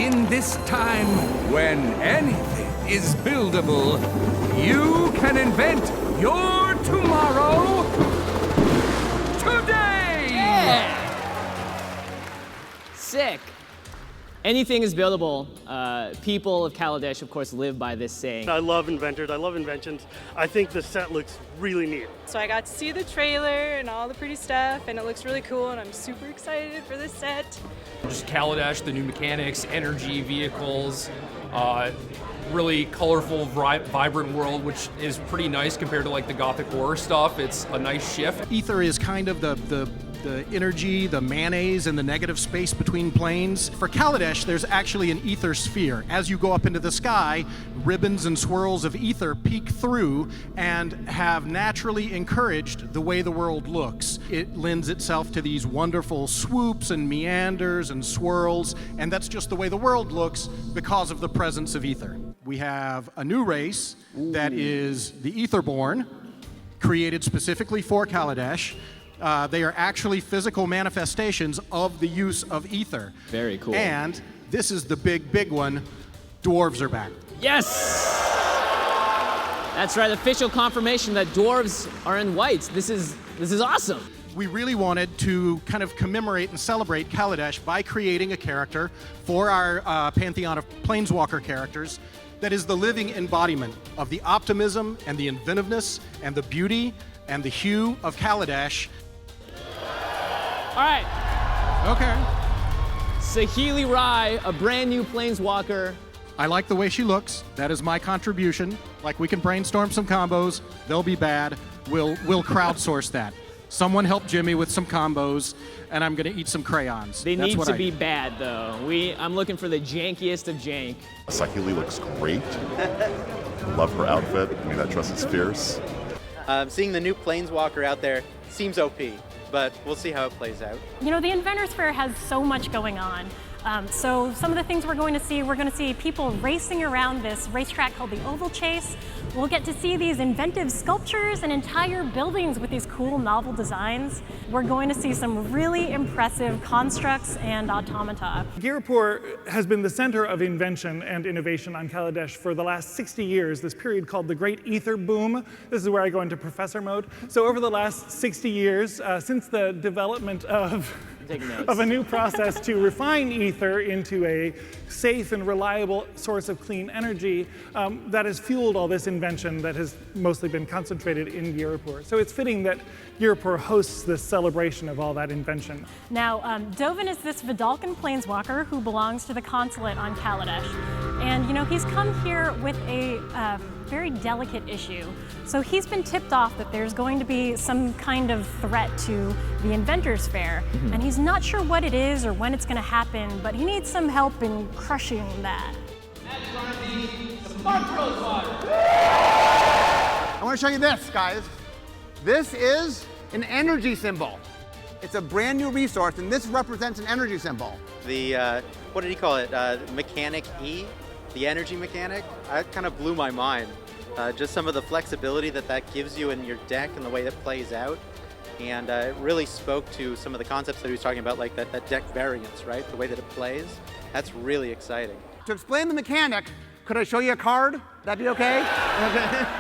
In this time when anything is buildable, you can invent your tomorrow today! Yeah! Sick. Anything is buildable. People of Kaladesh, of course, live by this saying. I love inventors. I love inventions. I think the set looks really neat. So I got to see the trailer and all the pretty stuff, and it looks really cool, and I'm super excited for this set. Just Kaladesh, the new mechanics, energy, vehicles, really colorful, vibrant world, which is pretty nice compared to like the gothic horror stuff. It's a nice shift. Ether is kind of the energy, the mayonnaise, and the negative space between planes. For Kaladesh, there's actually an ether sphere. As you go up into the sky, ribbons and swirls of ether peek through and have naturally encouraged the way the world looks. It lends itself to these wonderful swoops and meanders and swirls, and that's just the way the world looks because of the presence of ether. We have a new race that is the Etherborn, created specifically for Kaladesh. They are actually physical manifestations of the use of ether. Very cool. And this is the big one. Dwarves are back. Yes! That's right, official confirmation that dwarves are in whites. This is awesome. We really wanted to kind of commemorate and celebrate Kaladesh by creating a character for our pantheon of Planeswalker characters that is the living embodiment of the optimism and the inventiveness and the beauty and the hue of Kaladesh. All right. Okay. Saheeli Rai, a brand new Planeswalker. I like the way she looks. That is my contribution. Like, we can brainstorm some combos. They'll be bad. We'll crowdsource that. Someone help Jimmy with some combos, and I'm going to eat some crayons. They need to be bad, though. I'm looking for the jankiest of jank. Saheeli looks great. Love her outfit. I mean, that dress is fierce. Seeing the new Planeswalker out there seems OP, but we'll see how it plays out. You know, the Inventors Fair has so much going on. So some of the things we're going to see people racing around this racetrack called the Oval Chase. We'll get to see these inventive sculptures and entire buildings with these cool novel designs. We're going to see some really impressive constructs and automata. Ghirapur has been the center of invention and innovation on Kaladesh for the last 60 years, this period called the Great Ether Boom. This is where I go into professor mode. So over the last 60 years, since the development of a new process to refine ether into a safe and reliable source of clean energy that has fueled all this invention that has mostly been concentrated in Ghirapur. So it's fitting that Ghirapur hosts this celebration of all that invention. Now, Dovin is this Vidalcan planeswalker who belongs to the consulate on Kaladesh. And, you know, he's come here with a very delicate issue. So he's been tipped off that there's going to be some kind of threat to the Inventors Fair. And he's not sure what it is or when it's going to happen, but he needs some help in crushing that. That's going to be the Spark Rose Water. I want to show you this, guys. This is an energy symbol. It's a brand new resource, and this represents an energy symbol. The, what did he call it? Mechanic E? The energy mechanic? That kind of blew my mind. Just some of the flexibility that gives you in your deck and the way it plays out. And it really spoke to some of the concepts that he was talking about, like that deck variance, right? The way that it plays. That's really exciting. To explain the mechanic, could I show you a card? That'd be okay?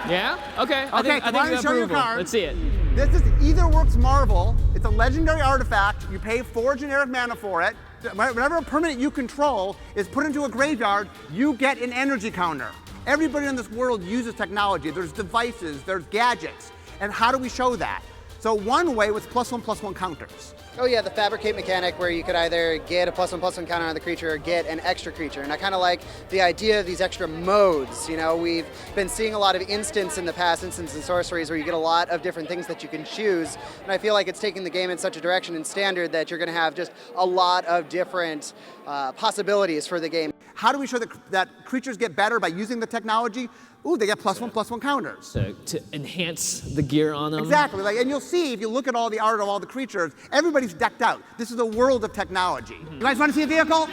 Yeah? Okay. I think why don't you show you a card? Let's see it. This is Etherworks Marvel. It's a legendary artifact. You pay 4 generic mana for it. Whenever a permanent you control is put into a graveyard, you get an energy counter. Everybody in this world uses technology. There's devices, there's gadgets. And how do we show that? So one way was +1/+1 counters. Oh yeah, the fabricate mechanic where you could either get a +1/+1 counter on the creature or get an extra creature. And I kind of like the idea of these extra modes. You know, we've been seeing a lot of instants in the past, instants and sorceries, where you get a lot of different things that you can choose. And I feel like it's taking the game in such a direction in Standard that you're going to have just a lot of different possibilities for the game. How do we show that creatures get better by using the technology? Ooh, they get +1/+1 counters. So to enhance the gear on them. Exactly, and you'll see if you look at all the art of all the creatures, everybody's decked out. This is a world of technology. You guys want to see a vehicle?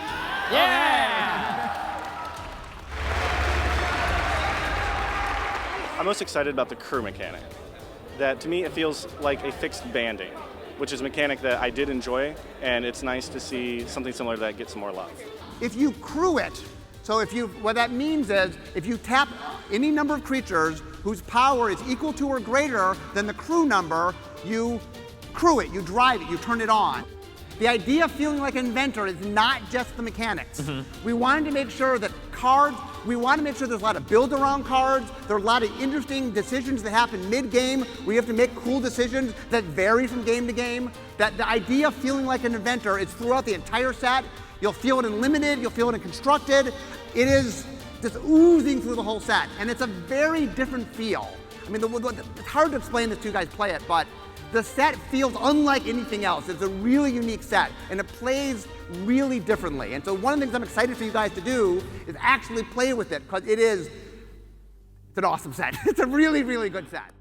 Yeah! I'm most excited about the crew mechanic. That to me, it feels like a fixed banding, which is a mechanic that I did enjoy, and it's nice to see something similar to that get some more love. if you crew it, so what that means is if you tap any number of creatures whose power is equal to or greater than the crew number, you crew it, you drive it, you turn it on. The idea of feeling like an inventor is not just the mechanics. We wanted to make sure that we want to make sure there's a lot of build around cards, there are a lot of interesting decisions that happen mid-game where you have to make cool decisions that vary from game to game. That the idea of feeling like an inventor is throughout the entire set. You'll feel it in Limited, you'll feel it in Constructed. It is just oozing through the whole set, and it's a very different feel. I mean, it's hard to explain this to you guys play it, but the set feels unlike anything else. It's a really unique set, and it plays really differently. And so one of the things I'm excited for you guys to do is actually play with it, because it's an awesome set. It's a really, really good set.